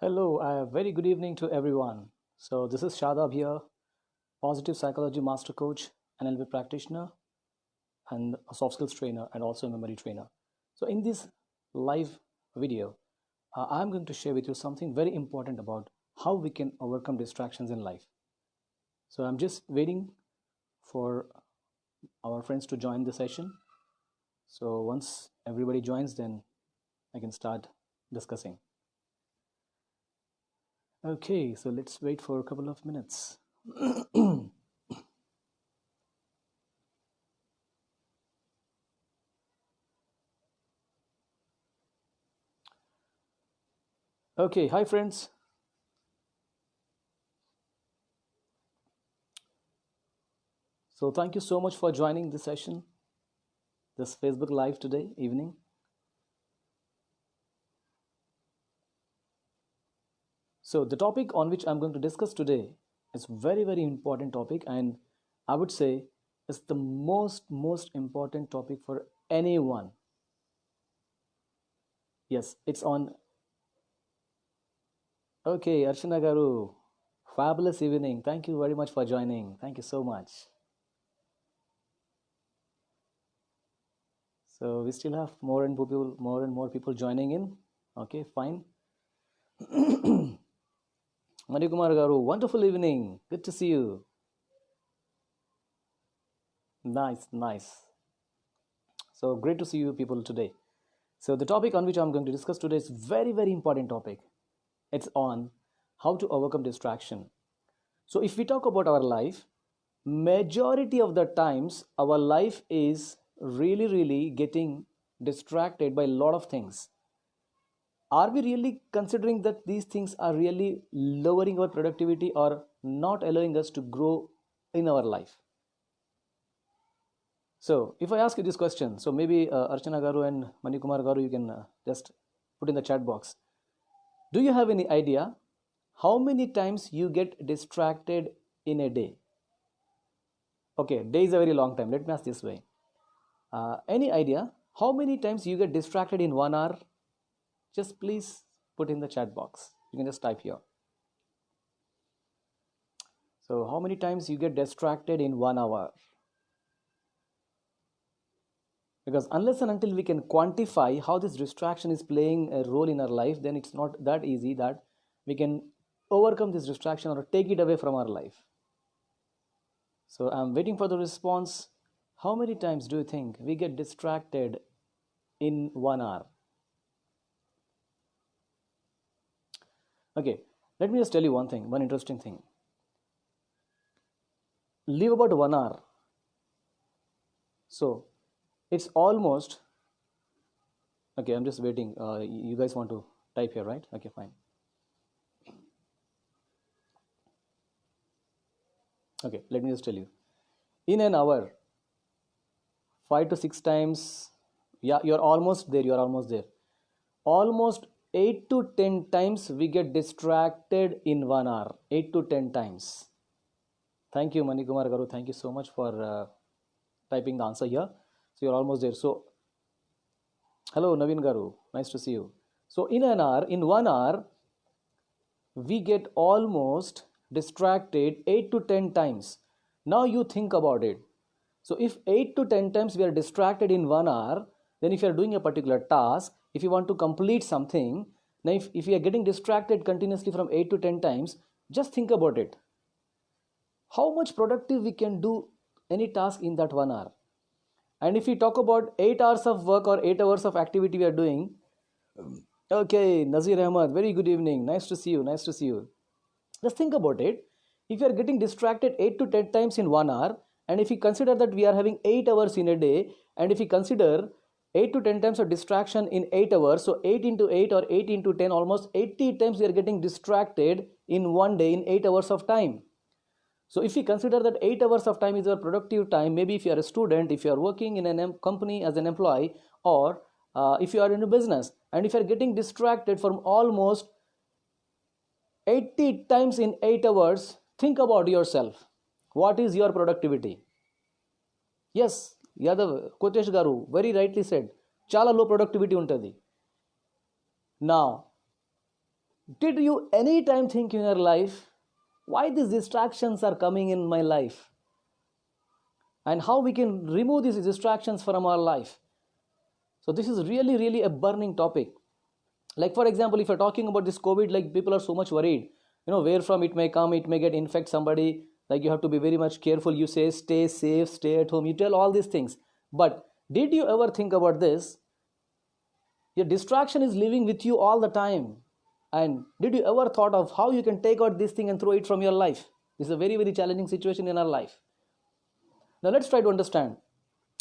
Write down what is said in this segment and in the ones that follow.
Hello, very good evening to everyone. So, this is Shadab here, positive psychology master coach, NLP practitioner, and a soft skills trainer, and also a memory trainer. So, in this live video, I'm going to share with you something very important about how we can overcome distractions in life. So, I'm just waiting for our friends to join the session. So, once everybody joins, then I can start discussing. Okay, so let's wait for a couple of minutes. Okay, hi friends. So thank you so much for joining this session, this Facebook Live today evening. So the topic on which I'm going to discuss today is very important topic, and I would say it's the most important topic for anyone. Yes, it's on. Okay, Archana Garu, fabulous evening. Thank you very much for joining. Thank you so much. So we still have more and more people joining in. Okay, fine. Manikumar Garu, wonderful evening. Good to see you. Nice, nice. So great to see you people today. So the topic on which I'm going to discuss today is very important topic. It's on how to overcome distraction. So if we talk about our life, majority of the times our life is really getting distracted by a lot of things. Are we really considering that these things are really lowering our productivity or not allowing us to grow in our life? So if I ask you this question, so maybe Archana Garu and Manikumar Garu, you can just put in the chat box. Do you have any idea how many times you get distracted in a day? Okay, day is a very long time. Let me ask this way. Any idea how many times you get distracted in 1 hour? Just please put in the chat box. You can just type here. So how many times you get distracted in 1 hour? Because unless and until we can quantify how this distraction is playing a role in our life, then it's not that easy that we can overcome this distraction or take it away from our life. So I'm waiting for the response. How many times do you think we get distracted in 1 hour? Okay, let me just tell you one thing, one interesting thing. Live about 1 hour. So it's almost, okay, I'm just waiting. You guys want to type here, right? Okay, fine. Okay, let me just tell you. In an hour, 5 to 6 times, yeah, you're almost there. Almost 8 to 10 times we get distracted in 1 hour. 8 to 10 times. Thank you, Manikumar Garu. Thank you so much for typing the answer here. So you're almost there. So, hello, Naveen Garu. Nice to see you. So, in 1 hour, we get almost distracted 8 to 10 times. Now you think about it. So if 8 to 10 times we are distracted in 1 hour, then if you are doing a particular task, if you want to complete something, now if you are getting distracted continuously from 8 to 10 times, just think about it. How much productive we can do any task in that 1 hour? And if we talk about 8 hours of work or 8 hours of activity we are doing, okay, Nazir Ahmad, very good evening. Nice to see you. Nice to see you. Just think about it. If you are getting distracted 8 to 10 times in 1 hour, and if you consider that we are having 8 hours in a day, and if you consider 8 to 10 times of distraction in 8 hours, so 8 into 8 or 8 into 10, almost 80 times we are getting distracted in one day in 8 hours of time. So if we consider that 8 hours of time is our productive time, maybe if you are a student, if you are working in a company as an employee, or if you are in a business, and if you are getting distracted from almost 80 times in 8 hours, think about yourself. What is your productivity? Yes, Yadav, Kotesh Garu very rightly said, chala low productivity untadi. Now Did you any time think in your life why these distractions are coming in my life and how we can remove these distractions from our life? So this is really, really a burning topic. Like for example, if you're talking about this COVID, like people are so much worried, where from it may come, it may get infect somebody. Like you have to be very much careful. You say stay safe, stay at home. You tell all these things. But did you ever think about this? Your distraction is living with you all the time. And did you ever thought of how you can take out this thing and throw it from your life? This is a very, very challenging situation in our life. Now let's try to understand.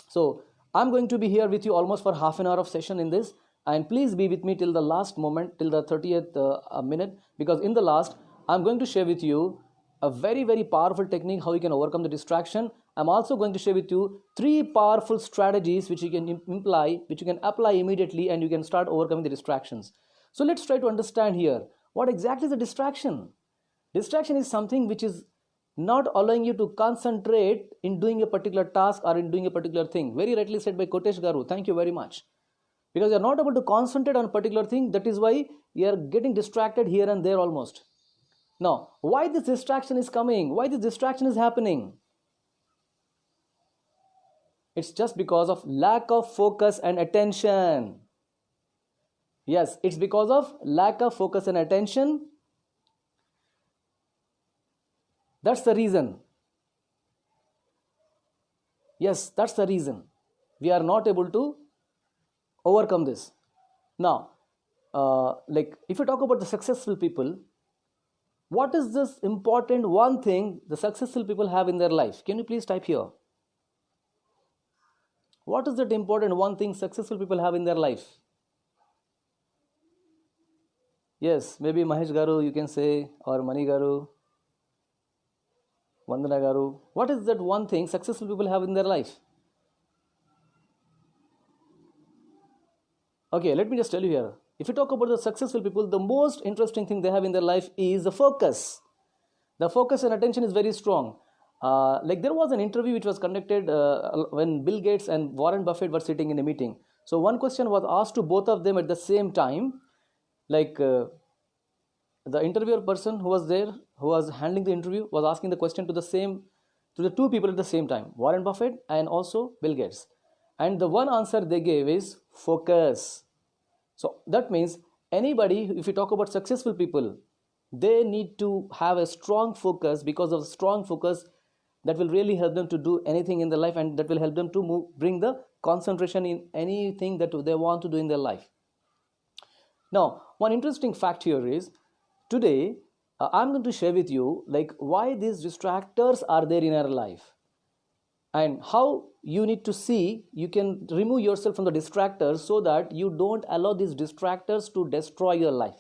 So I'm going to be here with you almost for half an hour of session in this, and please be with me till the last moment, till the 30th minute, because in the last I'm going to share with you a very, very powerful technique how you can overcome the distraction. I'm also going to share with you 3 powerful strategies which you can apply immediately, and you can start overcoming the distractions. So let's try to understand here what exactly is a distraction. Distraction is something which is not allowing you to concentrate in doing a particular task or in doing a particular thing. Very rightly said by Kotesh Garu. Thank you very much. Because you're not able to concentrate on a particular thing, that is why you're getting distracted here and there almost. Now, why this distraction is coming? Why this distraction is happening? It's just because of lack of focus and attention. Yes, it's because of lack of focus and attention. That's the reason. Yes, that's the reason. We are not able to overcome this. Now, like if you talk about the successful people, what is this important one thing the successful people have in their life? Can you please type here? What is that important one thing successful people have in their life? Yes, maybe Mahesh Garu you can say, or Mani Garu, Vandana Garu. What is that one thing successful people have in their life? Okay, let me just tell you here. If you talk about the successful people, the most interesting thing they have in their life is the focus. The focus and attention is very strong. Like there was an interview which was conducted when Bill Gates and Warren Buffett were sitting in a meeting. So one question was asked to both of them at the same time. Like the interviewer person who was there, who was handling the interview, was asking the question to the 2 people at the same time, Warren Buffett and also Bill Gates. And the one answer they gave is focus. So that means anybody, if you talk about successful people, they need to have a strong focus, because of strong focus that will really help them to do anything in their life, and that will help them to bring the concentration in anything that they want to do in their life. Now, one interesting fact here is, today I'm going to share with you like why these distractors are there in our life, and how you need to see you can remove yourself from the distractors so that you don't allow these distractors to destroy your life.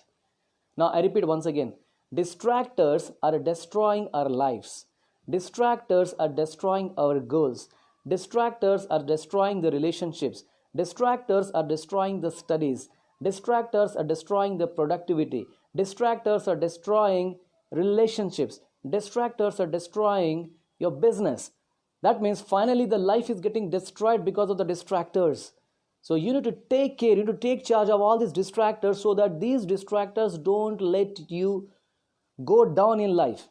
Now I repeat once again, distractors are destroying our lives. Distractors are destroying our goals. Distractors are destroying the relationships. Distractors are destroying the studies. Distractors are destroying the productivity. Distractors are destroying relationships. Distractors are destroying your business. That means finally the life is getting destroyed because of the distractors. So you need to take care, you need to take charge of all these distractors so that these distractors don't let you go down in life.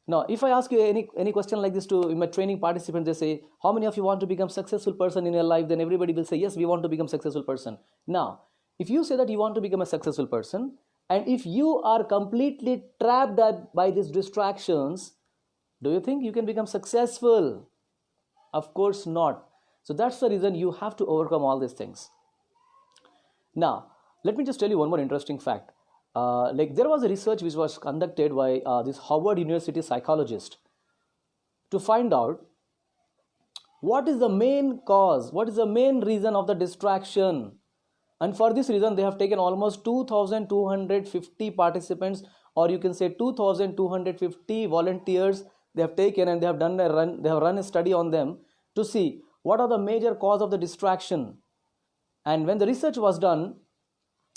Now, if I ask you any question like this to my training participants, they say, how many of you want to become successful person in your life? Then everybody will say, yes, we want to become successful person. Now, if you say that you want to become a successful person, and if you are completely trapped by these distractions, do you think you can become successful? Of course not. So that's the reason you have to overcome all these things. Now, let me just tell you one more interesting fact. Like there was a research which was conducted by this Harvard University psychologist to find out what is the main cause, what is the main reason of the distraction. And for this reason, they have taken almost 2,250 participants, or you can say 2,250 volunteers. They have taken and they have run a study on them to see what are the major cause of the distraction. And when the research was done,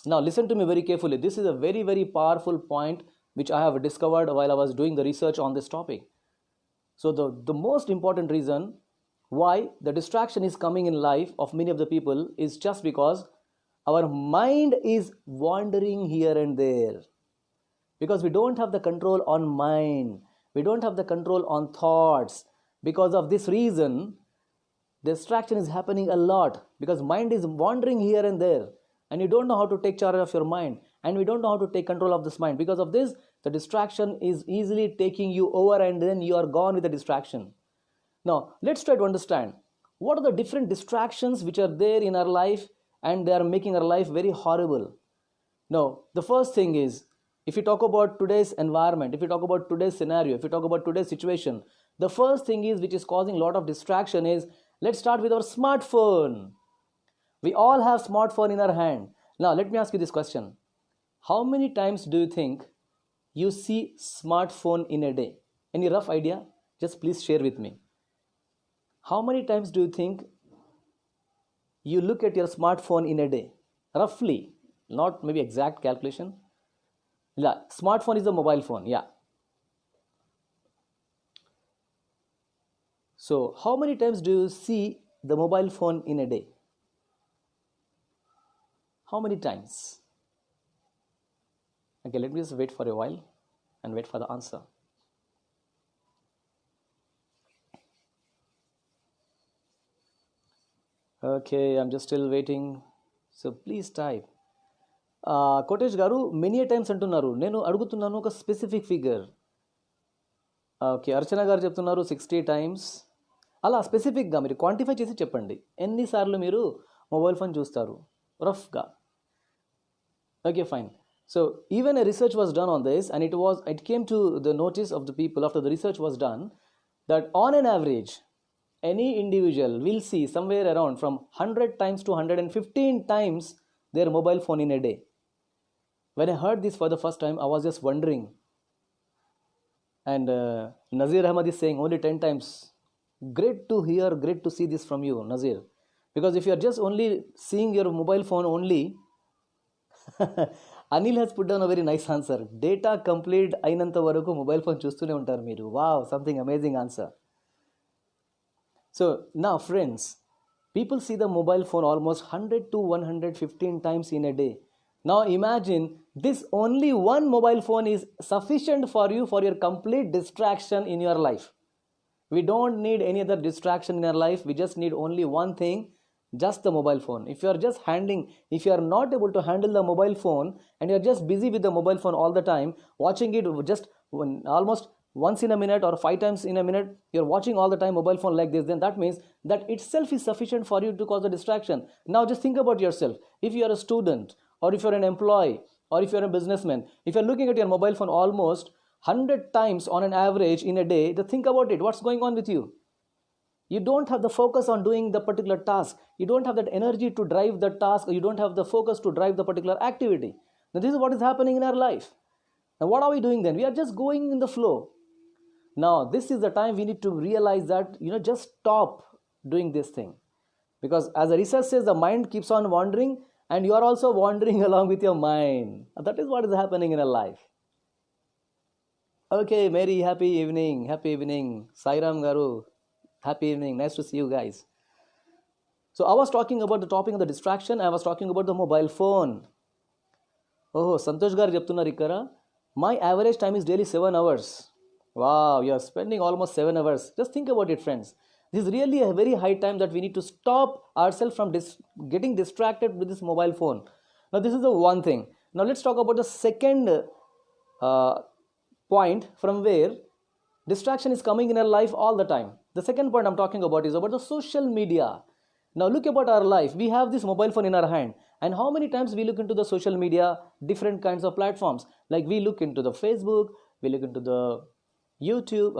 now listen to me very carefully. This is a very, very powerful point which I have discovered while I was doing the research on this topic. So the most important reason why the distraction is coming in life of many of the people is just because our mind is wandering here and there. because we don't have the control on mind, we don't have the control on thoughts. Because of this reason, distraction is happening a lot, because mind is wandering here and there, and you don't know how to take charge of your mind, and we don't know how to take control of this mind. Because of this, the distraction is easily taking you over, and then you are gone with the distraction. Now let's try to understand what are the different distractions which are there in our life, and they are making our life very horrible. Now the first thing is, if you talk about today's environment, if you talk about today's scenario, if you talk about today's situation, the first thing is which is causing a lot of distraction is, let's start with our smartphone. We all have smartphone in our hand. Now let me ask you this question: how many times do you think you see smartphone in a day? Any rough idea? Just please share with me. How many times do you think you look at your smartphone in a day? Roughly, not maybe exact calculation. Yeah, smartphone is a mobile phone. Yeah. So how many times do you see the mobile phone in a day? How many times? Okay, let me just wait for a while and wait for the answer. Okay, I'm just still waiting. So please type. Kotesh గారు many times అంటున్నారు, నేను అడుగుతున్నాను ఒక specific figure. Okay, అర్చన గారు చెప్తున్నారు 60 times. అలా స్పెసిఫిక్గా మీరు క్వాంటిఫై చేసి చెప్పండి, ఎన్నిసార్లు మీరు మొబైల్ ఫోన్ చూస్తారు రఫ్గా. Okay, fine. So even a research was done on this, and it came to the notice of the people after the research was done, that on an average any individual will see somewhere around from 100 times to 115 times their mobile phone in a day. When I heard this for the first time, I was just wondering, and Nazir Ahmad is saying only 10 times. Great to hear, great to see this from you, Nazir, because if you are just only seeing your mobile phone only, Anil has put down a very nice answer. Data complete అయినంత వరకు mobile phone చూస్తూనే ఉంటారు మీరు. Wow, something amazing answer. So now friends, people see the mobile phone almost 100 to 115 times in a day. Now imagine this only one mobile phone is sufficient for you for your complete distraction in your life. We don't need any other distraction in our life. We just need only one thing, just the mobile phone. If you are not able to handle the mobile phone, and you are just busy with the mobile phone all the time, watching it just almost once in a minute or 5 times in a minute, you're watching all the time mobile phone like this, then that means that itself is sufficient for you to cause a distraction. Now just think about yourself. If you are a student, or if you're an employee, or if you're a businessman, if you're looking at your mobile phone almost 100 times on an average in a day, then think about it. What's going on with you? You don't have the focus on doing the particular task. You don't have that energy to drive the task, or you don't have the focus to drive the particular activity. Now this is what is happening in our life. Now what are we doing then? We are just going in the flow. Now this is the time we need to realize that, just stop doing this thing, because as the research says, the mind keeps on wandering, and you are also wandering along with your mind. That is what is happening in our life. Okay, Mary, happy evening. Sairam Garu, happy evening. Nice to see you guys. So I was talking about the topic of the distraction. I was talking about the mobile phone. Oh, Santosh Garu చెప్తున్నారు ఇక్కడ, my average time is daily 7 hours. Wow, you are spending almost 7 hours. Just think about it, friends. This is really a very high time that we need to stop ourselves from getting distracted with this mobile phone. Now this is the one thing. Now let's talk about the second point from where distraction is coming in our life all the time. The second point I'm talking about is about the social media. Now look about our life. We have this mobile phone in our hand, and how many times we look into the social media, different kinds of platforms. Like we look into the Facebook, we look into the YouTube.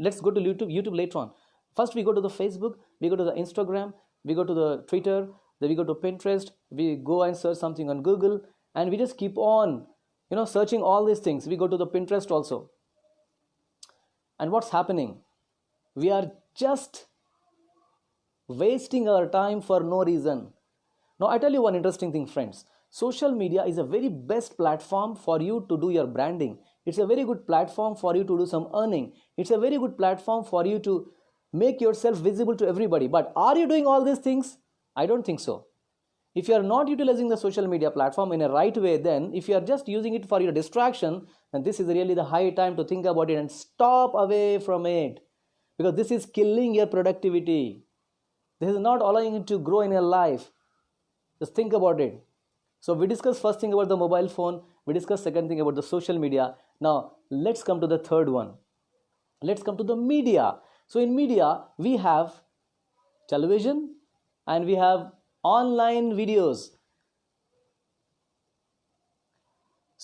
Let's go to YouTube later on. First we go to the Facebook, we go to the Instagram, we go to the Twitter, then we go to Pinterest, we go and search something on Google, and we just keep on searching all these things. We go to the Pinterest also, and what's happening? We are just wasting our time for no reason. Now I tell you one interesting thing, friends. Social media is a very best platform for you to do your branding. It's a very good platform for you to do some earning. It's a very good platform for you to make yourself visible to everybody. But are you doing all these things? I don't think so. If you are not utilizing the social media platform in a right way, then if you are just using it for your distraction, then this is really the high time to think about it and stop away from it, because this is killing your productivity. This is not allowing you to grow in your life. Just think about it. So we discussed first thing about the mobile phone, we discussed second thing about the social media. Now let's come to the third one. Let's come to the media. So in media we have television and we have online videos.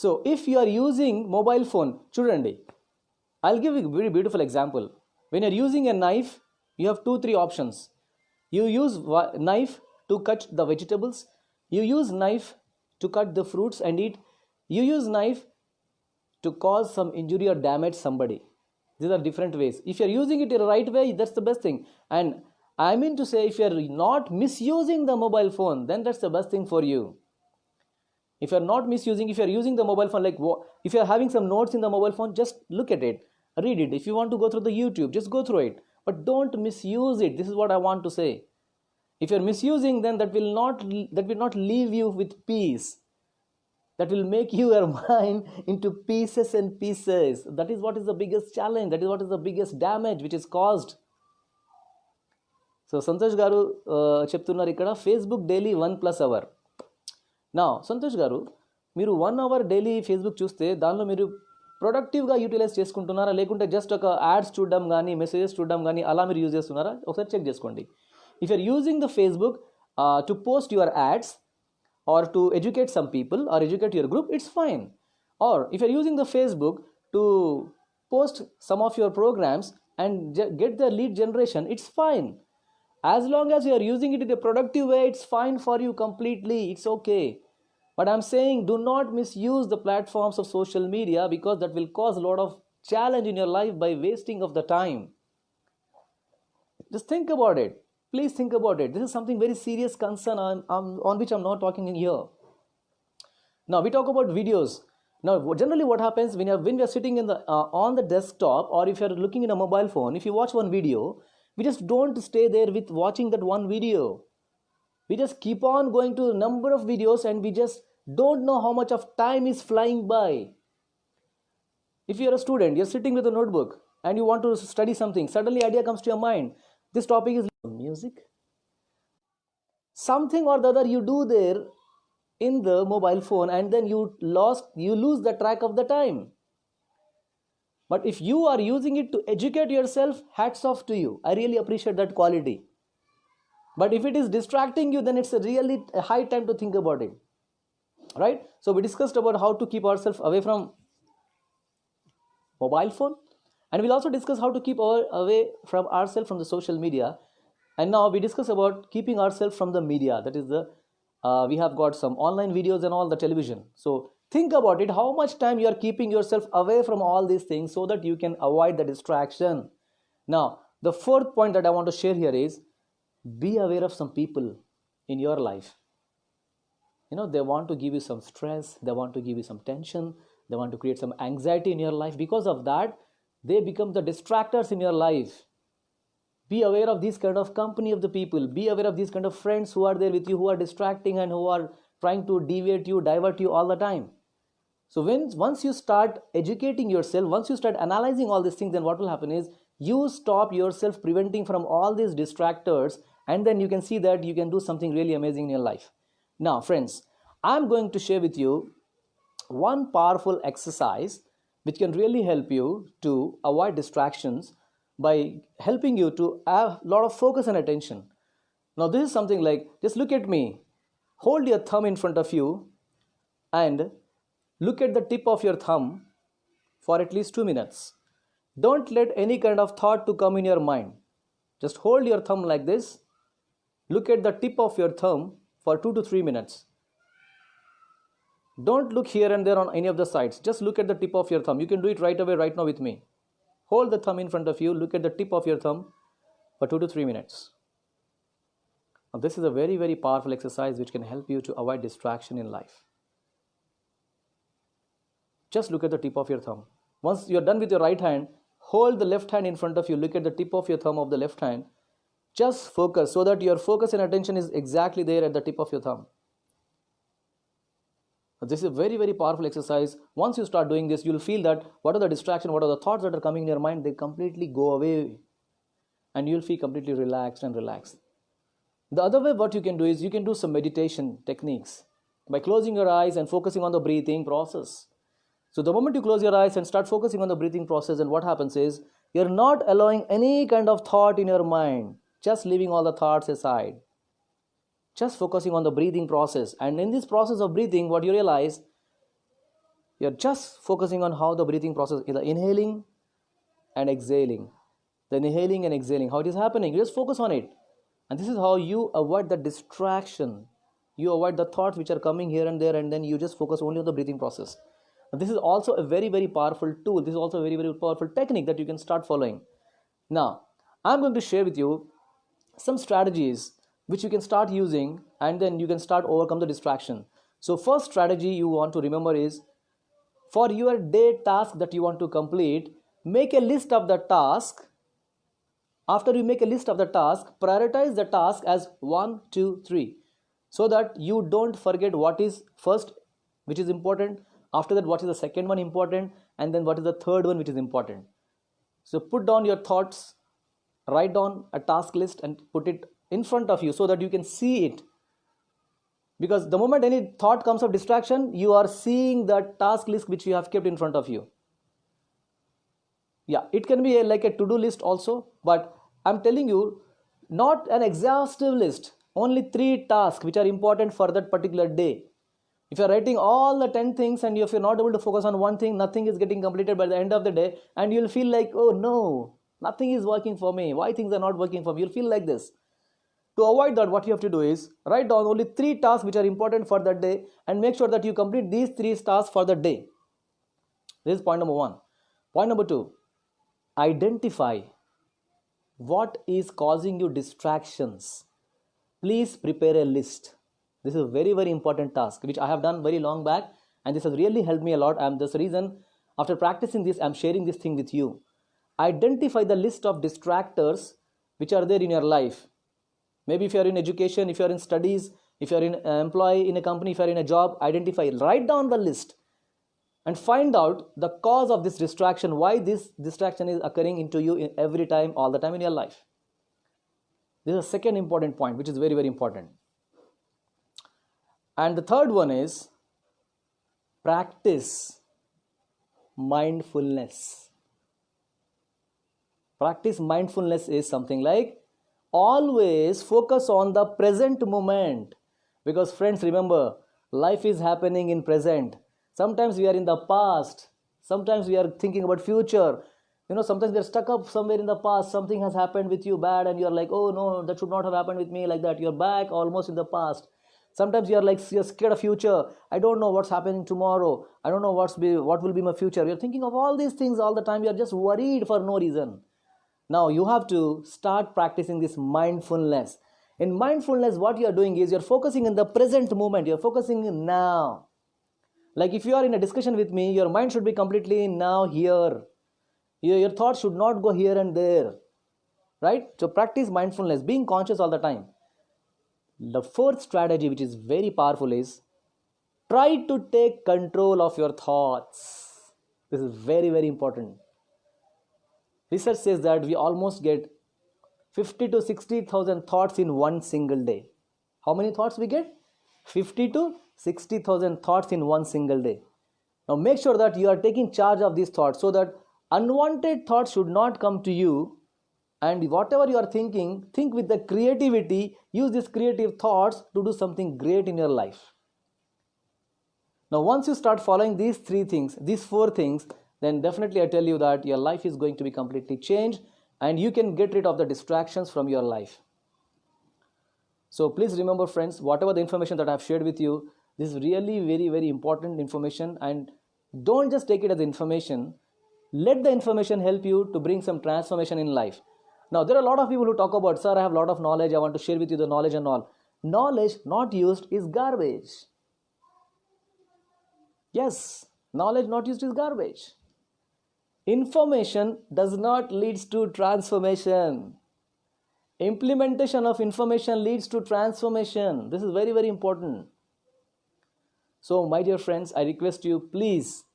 So if you are using mobile phone, chudandi, I'll give you a very beautiful example. When you're using a knife, you have 2-3 options. You use knife to cut the vegetables, you use knife to cut the fruits and eat, you use knife to cause some injury or damage somebody. These are different ways. If you're using it in the right way, that's the best thing. And I mean to say, if you're not misusing the mobile phone, then that's the best thing for you. If you're not misusing, if you're using the mobile phone, like if you're having some notes in the mobile phone, just look at it, read it. If you want to go through the YouTube, just go through it, but don't misuse it. This is what I want to say. If you're misusing, then that will not leave you with peace. That will make your mind into pieces and pieces. That is what is the biggest challenge. That is what is the biggest damage which is caused. So Santosh garu చెప్తున్నారు ఇక్కడ Facebook daily 1+ hour. నా సంతోష్ గారు, మీరు 1 hour daily Facebook చూస్తే దానిలో మీరు ప్రొడక్టివ్గా utilise చేసుకుంటున్నారా, లేకుంటే జస్ట్ ఒక యాడ్స్ చూడడం కానీ మెసేజెస్ చూడడం కానీ అలా మీరు యూజ్ చేస్తున్నారా? ఒకసారి చెక్ చేసుకోండి. If you're using the Facebook to post your ads or to educate some people or educate your group, it's fine. Or if you're using the Facebook to post some of your programs and get the lead generation, it's fine. As long as you are using it in a productive way, it's fine for you completely. It's okay. But I'm saying, do not misuse the platforms of social media, because that will cause a lot of challenge in your life by wasting of the time. Just think about it. Please think about it. This is something very serious concern on which I'm not talking in here. Now we talk about videos. Now generally what happens when we are sitting in the on the desktop, or if you're looking in a mobile phone, if you watch one video, we just don't stay there with watching that one video. We just keep on going to a number of videos and we just don't know how much of time is flying by. If you're a student, you're sitting with a notebook and you want to study something, suddenly idea comes to your mind. This topic is music. Something or the other you do there in the mobile phone, and then you lose the track of the time. But if you are using it to educate yourself, hats off to you. I really appreciate that quality. But if it is distracting you, then it's a really high time to think about it. Right? So we discussed about how to keep ourselves away from mobile phone, and we'll also discuss how to keep away from ourselves from the social media. And now we discuss about keeping ourselves from the media. That is we have got some online videos and all the television. So think about it, how much time you are keeping yourself away from all these things so that you can avoid the distraction. Now, the fourth point that I want to share here is, be aware of some people in your life. They want to give you some stress, they want to give you some tension, they want to create some anxiety in your life. Because of that, they become the distractors in your life. Be aware of this kind of company of the people. Be aware of these kind of friends who are there with you, who are distracting and who are trying to deviate you, divert you all the time. So once you start educating yourself, once you start analyzing all these things, then what will happen is you stop yourself preventing from all these distractors, and then you can see that you can do something really amazing in your life. Now, friends, I'm going to share with you one powerful exercise which can really help you to avoid distractions by helping you to have a lot of focus and attention. Now, this is something like, just look at me. Hold your thumb in front of you and look at the tip of your thumb for at least 2 minutes. Don't let any kind of thought to come in your mind. Just hold your thumb like this. Look at the tip of your thumb for 2 to 3 minutes. Don't look here and there on any of the sides. Just look at the tip of your thumb. You can do it right away, right now with me. Hold the thumb in front of you. Look at the tip of your thumb for 2 to 3 minutes. Now, this is a very, very powerful exercise which can help you to avoid distraction in life. Just look at the tip of your thumb. Once you're done with your right hand, hold the left hand in front of you. Look at the tip of your thumb of the left hand. Just focus so that your focus and attention is exactly there at the tip of your thumb. This is a very, very powerful exercise. Once you start doing this, you'll feel that what are the distraction, what are the thoughts that are coming in your mind, they completely go away, and you'll feel completely relaxed and relaxed. The other way, what you can do is you can do some meditation techniques by closing your eyes and focusing on the breathing process. So the moment you close your eyes and start focusing on the breathing process, and what happens is you're not allowing any kind of thought in your mind, just leaving all the thoughts aside, just focusing on the breathing process. And in this process of breathing, what you realize, you're just focusing on how the breathing process is, the inhaling and exhaling, the inhaling and exhaling, how it is happening. You just focus on it, and this is how you avoid the distraction. You avoid the thoughts which are coming here and there, and then you just focus only on the breathing process. And this is also a very, very powerful tool. This is also a very, very powerful technique that you can start following. Now, I'm going to share with you some strategies which you can start using, and then you can start overcome the distraction. So first strategy you want to remember is, for your day task that you want to complete, make a list of the task. After you make a list of the task, prioritize the task as 1, 2, 3, so that you don't forget what is first, which is important. After that, what is the second one important, and then what is the third one which is important. So put down your thoughts, write down a task list and put it in front of you so that you can see it. Because the moment any thought comes of distraction, you are seeing the task list which you have kept in front of you. Yeah, it can be like a to-do list also, but I'm telling you, not an exhaustive list, only 3 tasks which are important for that particular day. If you're writing all the 10 things and if you're not able to focus on one thing, nothing is getting completed by the end of the day, and you'll feel like, oh no, nothing is working for me. Why things are not working for me? You'll feel like this. To avoid that, what you have to do is write down only 3 tasks which are important for that day, and make sure that you complete these 3 tasks for the day. This is point number 1. Point number 2, identify what is causing you distractions. Please prepare a list. This is a very, very important task which I have done very long back, and this has really helped me a lot. And this reason, after practicing this, I'm sharing this thing with you. Identify the list of distractors which are there in your life. Maybe if you are in education, if you are in studies, if you are in an employee in a company, if you are in a job, identify, write down the list and find out the cause of this distraction, why this distraction is occurring into you in every time, all the time in your life. This is a second important point, which is very, very important. And the third one is practice mindfulness. Practice mindfulness is something like always focus on the present moment. Because friends, remember, life is happening in present. Sometimes we are in the past. Sometimes we are thinking about future. Sometimes we are stuck up somewhere in the past. Something has happened with you bad, and you're like, oh no, that should not have happened with me, like that. You're back almost in the past. Sometimes you're scared of future. I don't know what's happening tomorrow. I don't know what will be my future. You're thinking of all these things all the time. You're just worried for no reason. Now you have to start practicing this mindfulness. In mindfulness, what you're doing is you're focusing in the present moment. You're focusing in now. Like if you are in a discussion with me, your mind should be completely now here. Your thoughts should not go here and there. Right? So practice mindfulness, being conscious all the time. The fourth strategy, which is very powerful, is try to take control of your thoughts. This is very, very important. Research says that we almost get 50 to 60,000 thoughts in one single day. How many thoughts we get? 50 to 60,000 thoughts in one single day. Now make sure that you are taking charge of these thoughts so that unwanted thoughts should not come to you. And whatever you are thinking, think with the creativity. Use these creative thoughts to do something great in your life. Now once you start following these 4 things, then definitely I tell you that your life is going to be completely changed, and you can get rid of the distractions from your life. So please remember, friends, whatever the information that I have shared with you, this is really very, very important information, and don't just take it as information. Let the information help you to bring some transformation in life. Now, there are a lot of people who talk about, sir, I have a lot of knowledge, I want to share with you the knowledge and all. Knowledge not used is garbage. Yes, knowledge not used is garbage. Information does not lead to transformation. Implementation of information leads to transformation. This is very, very important. So my dear friends, I request you, please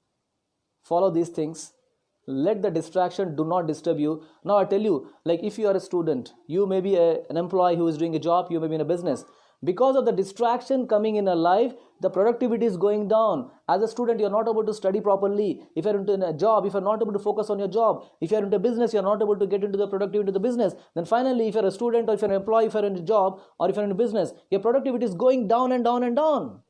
follow these things. Let the distraction do not disturb you. Now I tell you, like if you are a student, you may be an employee who is doing a job, you may be in a business. Because of the distraction coming in a life, the productivity is going down. As a student, you're not able to study properly. If you're into a job, if you're not able to focus on your job, if you're into a business, you're not able to get into the productivity of the business. Then finally, if you're a student or if you're an employee, if you're in a job or if you're in a business, your productivity is going down and down and down.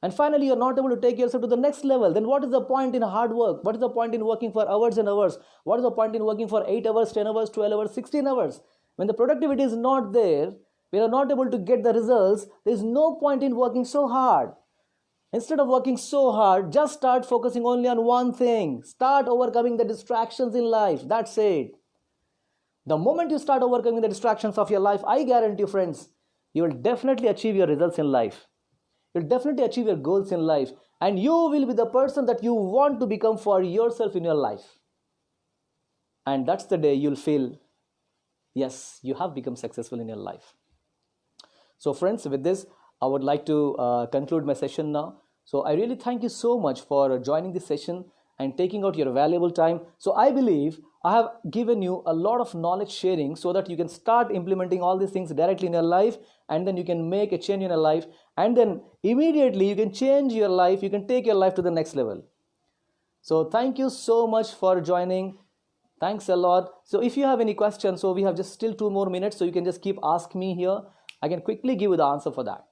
And finally, you're not able to take yourself to the next level. Then what is the point in hard work? What is the point in working for hours and hours? What is the point in working for 8 hours, 10 hours, 12 hours, 16 hours? When the productivity is not there, we are not able to get the results, there is no point in working so hard. Instead of working so hard, just start focusing only on one thing. Start overcoming the distractions in life. That's it. The moment you start overcoming the distractions of your life, I guarantee you, friends, you will definitely achieve your results in life. You'll definitely achieve your goals in life, and you will be the person that you want to become for yourself in your life. And that's the day you'll feel, yes, you have become successful in your life. So friends, with this, I would like to conclude my session now. So I really thank you so much for joining this session and taking out your valuable time. So I believe I have given you a lot of knowledge sharing so that you can start implementing all these things directly in your life, and then you can make a change in your life, and then immediately you can change your life, you can take your life to the next level. So thank you so much for joining. Thanks a lot. So if you have any questions, so we have just still 2 more minutes, so you can just keep asking me here. I can quickly give you the answer for that.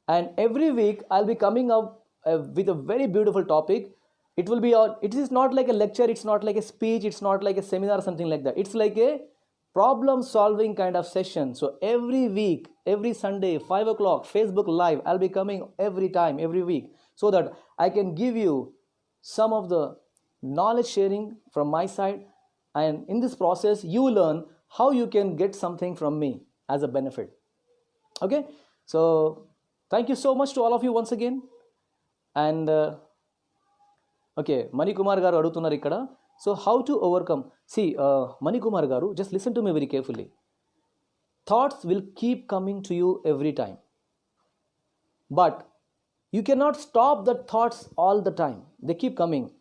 And every week I'll be coming up with a very beautiful topic. It will be it is not like a lecture, it's not like a speech, it's not like a seminar or something like that. It's like a problem solving kind of session. So every week, every Sunday, 5 o'clock, Facebook Live, I'll be coming every time, every week, so that I can give you some of the knowledge sharing from my side. And in this process, you learn how you can get something from me as a benefit. Okay, so thank you so much to all of you once again. And okay, Manikumar garu adugutunnaru ikkada. So how to overcome? See, Manikumar garu, just listen to me very carefully. Thoughts will keep coming to you every time, but you cannot stop the thoughts all the time. They keep coming.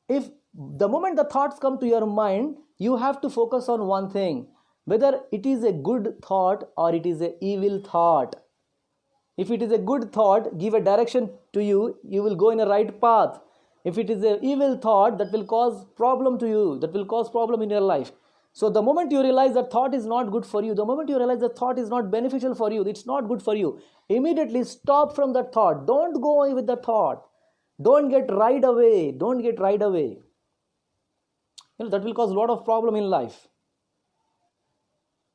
If the moment the thoughts come to your mind, you have to focus on one thing, whether it is a good thought or it is an evil thought. If it is a good thought, give a direction to you, you will go in a right path. If it is an evil thought, that will cause problem to you, that will cause problem in your life. So the moment you realize that thought is not good for you, the moment you realize that thought is not beneficial for you, it's not good for you, immediately stop from that thought. Don't go with the thought. Don't get right away. Don't get right away. That will cause a lot of problem in life.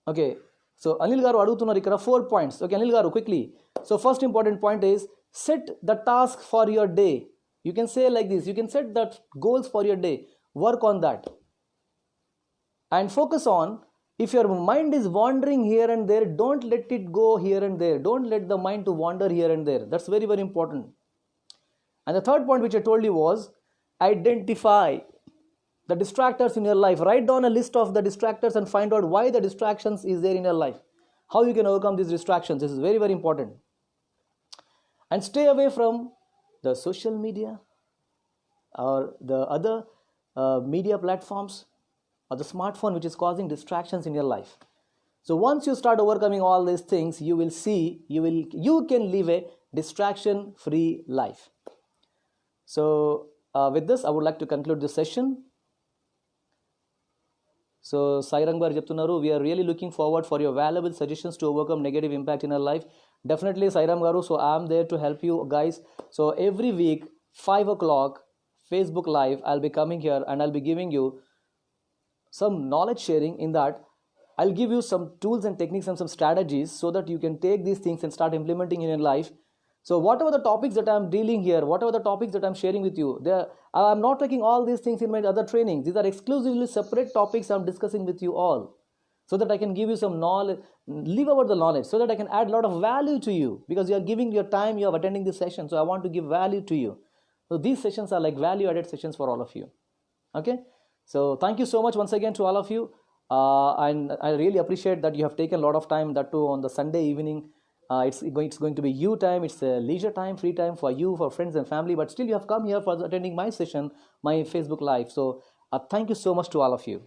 Okay, so Anil garu adugutunnaru ikkada 4 points. Okay, Anil garu, quickly. So first important point is set the task for your day. You can say like this, you can set the goals for your day, work on that, and focus on, if your mind is wandering here and there, don't let it go here and there. Don't let the mind to wander here and there. That's very, very important. And the third point which I told you was identify the distractors in your life. Write down a list of the distractors and find out why the distractions is there in your life, how you can overcome these distractions. This is very, very important. And stay away from the social media or the other media platforms or the smartphone which is causing distractions in your life. So once you start overcoming all these things, you will see you can live a distraction free life. So with this, I would like to conclude this session. So Sairang garu చెప్తున్నారు, we are really looking forward for your valuable suggestions to overcome negative impact in our life. Definitely, Sairam garu. So I am there to help you guys. So every week 5 o'clock Facebook Live, I'll be coming here and I'll be giving you some knowledge sharing. In that, I'll give you some tools and techniques and some strategies so that you can take these things and start implementing in your life. So whatever the topics that I'm dealing here, whatever the topics that I'm sharing with you, I'm not taking all these things in my other trainings. These are exclusively separate topics I'm discussing with you all, so that I can give you some knowledge, live over the knowledge, so that I can add a lot of value to you, because you are giving your time, you are attending this session, so I want to give value to you. So these sessions are like value added sessions for all of you. Okay, so thank you so much once again to all of you, and I really appreciate that you have taken a lot of time, that too on the Sunday evening, It's going to be you time. It's a leisure time, free time for you, for friends and family. But still, you have come here for attending my session, my Facebook Live. So thank you so much to all of you.